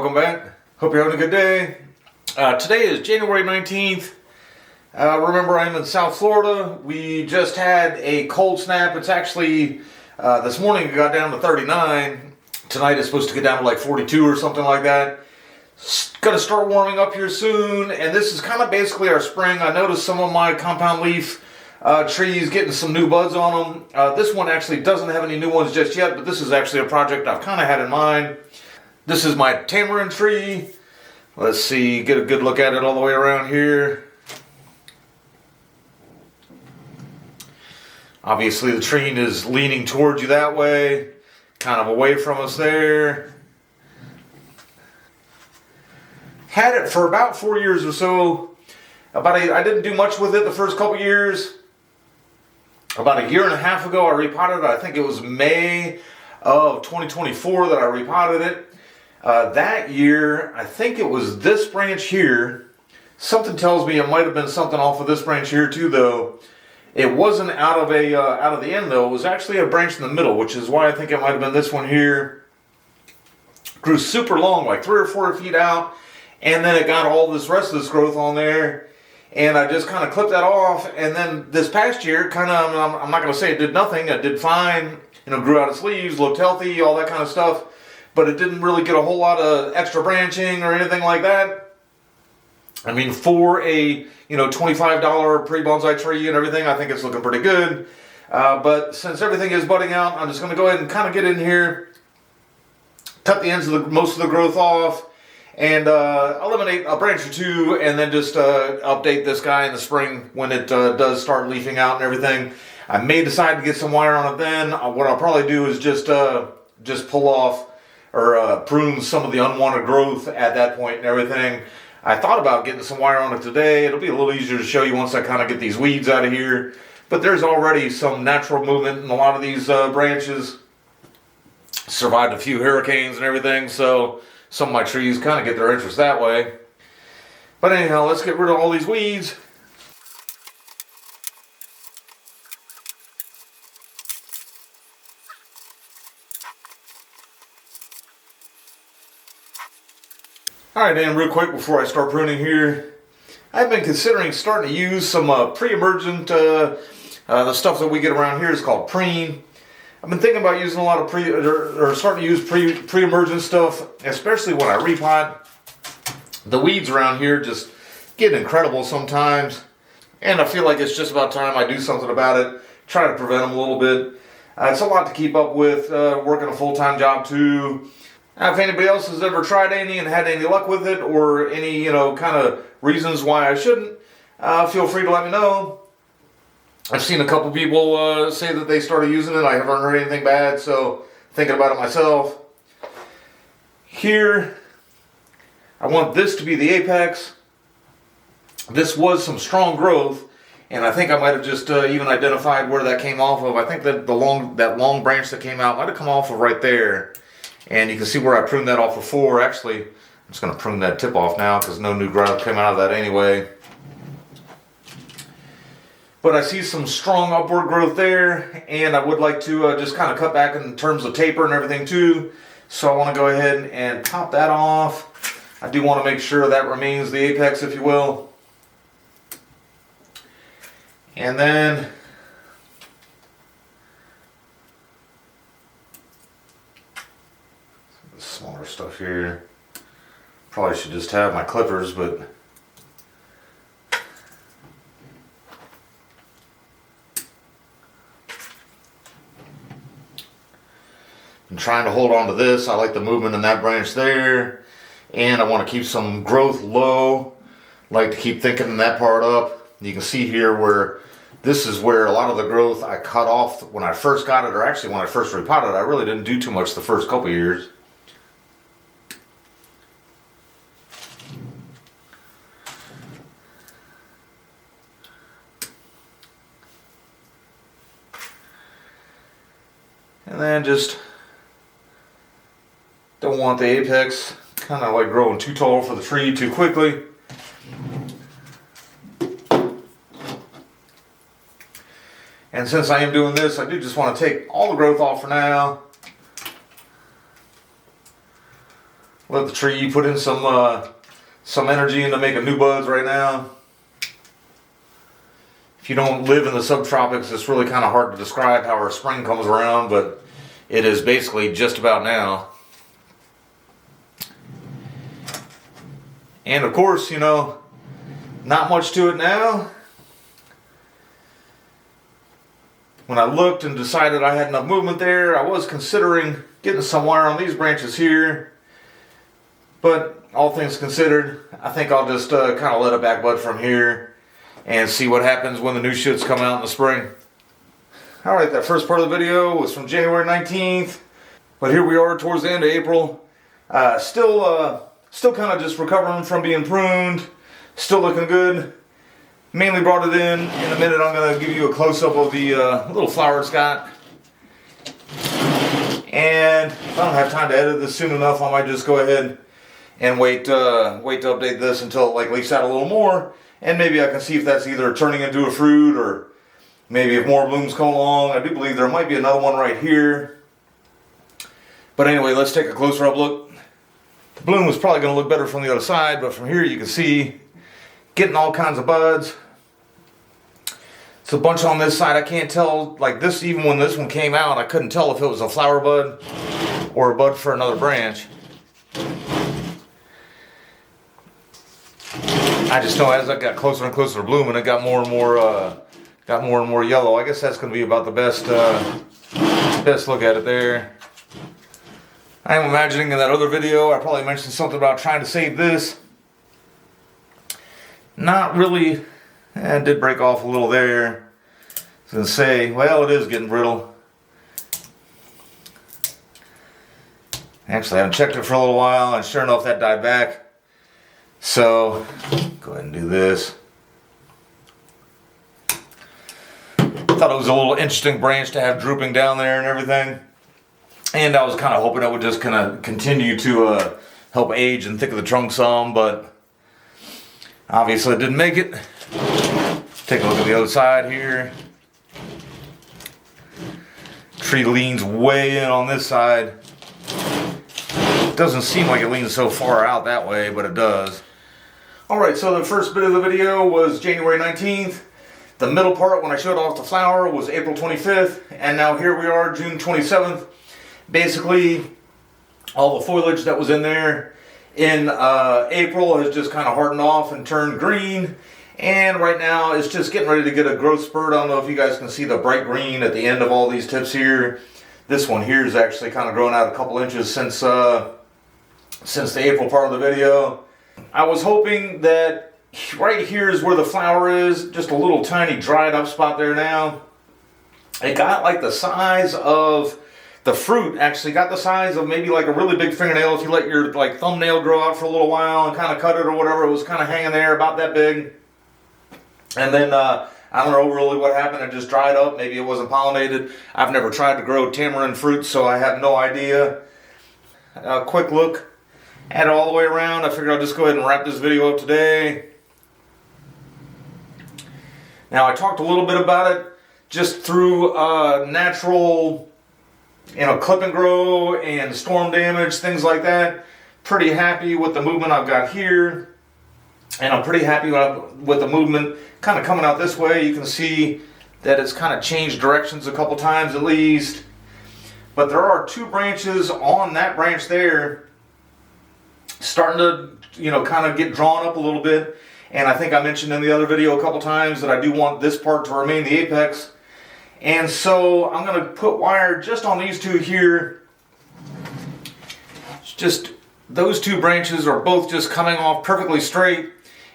welcome back. Hope you're having a good day. Today is January 19th. Remember, I'm in South Florida. We just had a cold snap. It's actually, this morning it got down to 39. Tonight it's supposed to get down to like 42 or something like that. It's going to start warming up here soon, and this is kind of basically our spring. I noticed some of my compound leaf trees getting some new buds on them. This one actually doesn't have any new ones just yet, but this is actually a project I've kind of had in mind. This is my tamarind tree. Let's see, get a good look at it all the way around here. Obviously the tree is leaning towards you that way, kind of away from us there. Had it for about 4 years or so. I didn't do much with it the first couple years. About a year and a half ago I repotted it. I think it was May of 2024 that I repotted it. That year, I think it was this branch here. Something tells me it might have been something off of this branch here too, though. It wasn't out of the end though. It was actually a branch in the middle, which is why I think it might have been this one here. Grew super long, like 3 or 4 feet out, and then it got all this rest of this growth on there. And I just kind of clipped that off. And then this past year, kind of, I'm not going to say it did nothing. It did fine. You know, grew out its leaves, looked healthy, all that kind of stuff. But it didn't really get a whole lot of extra branching or anything like that. I mean, for a $25 pre-bonsai tree and everything, I think it's looking pretty good. But since everything is budding out, I'm just going to go ahead and kind of get in here, cut the ends of most of the growth off, and eliminate a branch or two, and then just update this guy in the spring when it does start leafing out and everything. I may decide to get some wire on it then. What I'll probably do is just pull off or prune some of the unwanted growth at that point and everything. I thought about getting some wire on it today. It'll be a little easier to show you once I kind of get these weeds out of here. But there's already some natural movement in a lot of these branches. Survived a few hurricanes and everything, so some of my trees kind of get their interest that way. But anyhow, let's get rid of all these weeds. Alright, and real quick before I start pruning here, I've been considering starting to use some pre-emergent, the stuff that we get around here is called pruned. I've been thinking about using a lot of starting to use pre-emergent stuff, especially when I repot. The weeds around here just get incredible sometimes, and I feel like it's just about time I do something about it, try to prevent them a little bit. It's a lot to keep up with, working a full-time job too. If anybody else has ever tried any and had any luck with it, or any, kind of reasons why I shouldn't, feel free to let me know. I've seen a couple people say that they started using it. I haven't heard anything bad, so thinking about it myself. Here, I want this to be the apex. This was some strong growth, and I think I might have just even identified where that came off of. I think that that long branch that came out might have come off of right there. And you can see where I pruned that off before. Actually, I'm just going to prune that tip off now because no new growth came out of that anyway. But I see some strong upward growth there, and I would like to just kind of cut back in terms of taper and everything too. So I want to go ahead and pop that off. I do want to make sure that remains the apex, if you will. And then smaller stuff here. Probably should just have my clippers, but I'm trying to hold on to this. I like the movement in that branch there, and I want to keep some growth low. Like to keep thinking that part up. You can see here where this is where a lot of the growth I cut off when I first got it, or actually when I first repotted it. I really didn't do too much the first couple years. And then just don't want the apex kind of like growing too tall for the tree too quickly. And since I am doing this, I do just want to take all the growth off for now. Let the tree put in some energy into making new buds right now. If you don't live in the subtropics, it's really kind of hard to describe how our spring comes around, but it is basically just about now. And of course, you know, not much to it now. When I looked and decided I had enough movement there, I was considering getting some wire on these branches here. But all things considered, I think I'll just kind of let it back bud from here and see what happens when the new shoots come out in the spring. Alright, that first part of the video was from January 19th. But here we are towards the end of April. Still kind of just recovering from being pruned. Still looking good. Mainly brought it in. In a minute I'm going to give you a close-up of the little flower it's got. And if I don't have time to edit this soon enough, I might just go ahead and wait to update this until it like leaks out a little more. And maybe I can see if that's either turning into a fruit or maybe if more blooms come along. I do believe there might be another one right here. But anyway, let's take a closer up look. The bloom is probably going to look better from the other side, but from here you can see getting all kinds of buds. It's a bunch on this side. I can't tell, like this, even when this one came out, I couldn't tell if it was a flower bud or a bud for another branch. I just know as I got closer and closer to blooming, it got more and more yellow. I guess that's going to be about the best look at it there. I'm imagining in that other video, I probably mentioned something about trying to save this. Not really. It did break off a little there. I was going to say, well, it is getting brittle. Actually, I haven't checked it for a little while, and sure enough, that died back. So, go ahead and do this. Thought it was a little interesting branch to have drooping down there and everything. And I was kind of hoping it would just kind of continue to help age and thicken the trunk some, but obviously it didn't make it. Take a look at the other side here. Tree leans way in on this side. It doesn't seem like it leans so far out that way, but it does. Alright, so the first bit of the video was January 19th. The middle part when I showed off the flower was April 25th. And now here we are, June 27th. Basically, all the foliage that was in there in April has just kind of hardened off and turned green. And right now it's just getting ready to get a growth spurt. I don't know if you guys can see the bright green at the end of all these tips here. This one here is actually kind of grown out a couple inches since the April part of the video. I was hoping that right here is where the flower is. Just a little tiny dried up spot there now. It got like the size of the fruit, actually got the size of maybe like a really big fingernail. If you let your like thumbnail grow out for a little while and kind of cut it or whatever, it was kind of hanging there about that big. And then I don't know really what happened. It just dried up. Maybe it wasn't pollinated. I've never tried to grow tamarind fruit, so I have no idea. A quick look at it all the way around. I figured I'll just go ahead and wrap this video up today. Now I talked a little bit about it just through natural, clip and grow and storm damage, things like that. Pretty happy with the movement I've got here. And I'm pretty happy with the movement kind of coming out this way. You can see that it's kind of changed directions a couple times at least. But there are two branches on that branch there starting to, kind of get drawn up a little bit. And I think I mentioned in the other video a couple times that I do want this part to remain the apex. And so I'm going to put wire just on these two here. It's just those two branches are both just coming off perfectly straight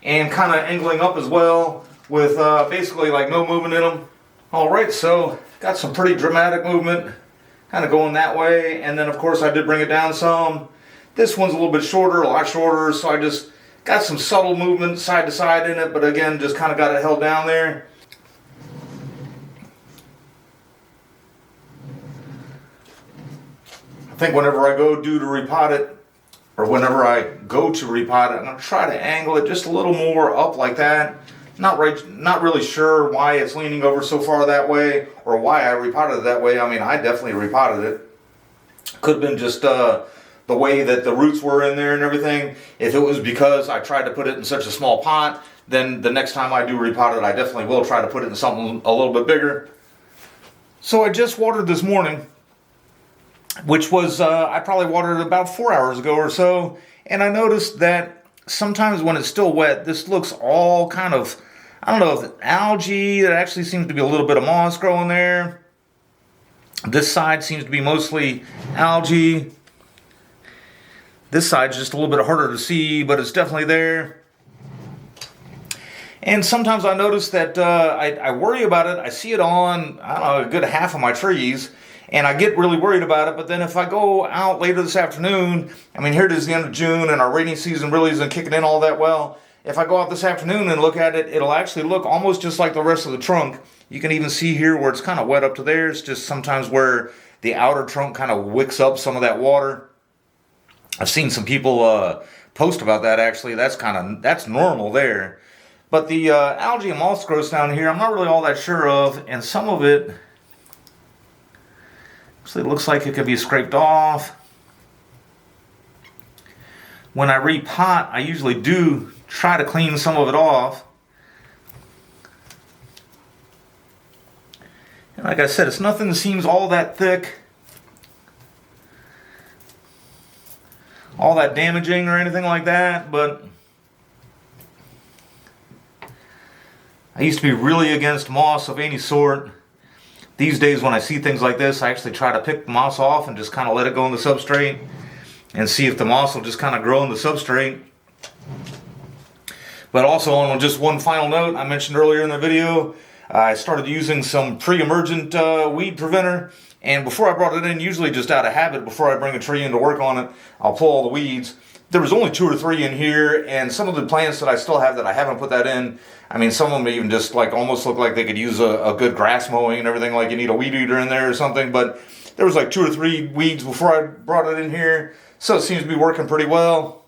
and kind of angling up as well with basically like no movement in them. Alright, so got some pretty dramatic movement kind of going that way, and then of course I did bring it down some. This one's a little bit shorter, a lot shorter, so I just got some subtle movement side to side in it, but again just kind of got it held down there. I think whenever I go to repot it, or whenever I go to repot it, I'm going to try to angle it just a little more up like that. Not really sure why it's leaning over so far that way, or why I repotted it that way. I mean, I definitely repotted it. Could have been just the the way that the roots were in there and everything. If it was because I tried to put it in such a small pot, then the next time I do repot it, I definitely will try to put it in something a little bit bigger. So I just watered this morning, which was, I probably watered it about 4 hours ago or so, and I noticed that sometimes when it's still wet, this looks all kind of, I don't know, if it's algae. There actually seems to be a little bit of moss growing there. This side seems to be mostly algae. This side's just a little bit harder to see, but it's definitely there. And sometimes I notice that I worry about it. I see it on, I don't know, a good half of my trees, and I get really worried about it. But then if I go out later this afternoon, I mean, here it is the end of June, and our rainy season really isn't kicking in all that well. If I go out this afternoon and look at it, it'll actually look almost just like the rest of the trunk. You can even see here where it's kind of wet up to there. It's just sometimes where the outer trunk kind of wicks up some of that water. I've seen some people post about that actually. That's normal there. But the algae and moss growth down here, I'm not really all that sure of, and some of it actually looks like it could be scraped off. When I repot, I usually do try to clean some of it off. And like I said, it's nothing that seems all that thick, all that damaging or anything like that, but I used to be really against moss of any sort. These days when I see things like this, I actually try to pick the moss off and just kind of let it go in the substrate and see if the moss will just kind of grow in the substrate. But also on just one final note, I mentioned earlier in the video, I started using some pre-emergent weed preventer. And before I brought it in, usually just out of habit, before I bring a tree in to work on it, I'll pull all the weeds. There was only 2 or 3 in here, and some of the plants that I still have that I haven't put that in, I mean, some of them even just like almost look like they could use a good grass mowing and everything, like you need a weed eater in there or something. But there was like 2 or 3 weeds before I brought it in here, so it seems to be working pretty well.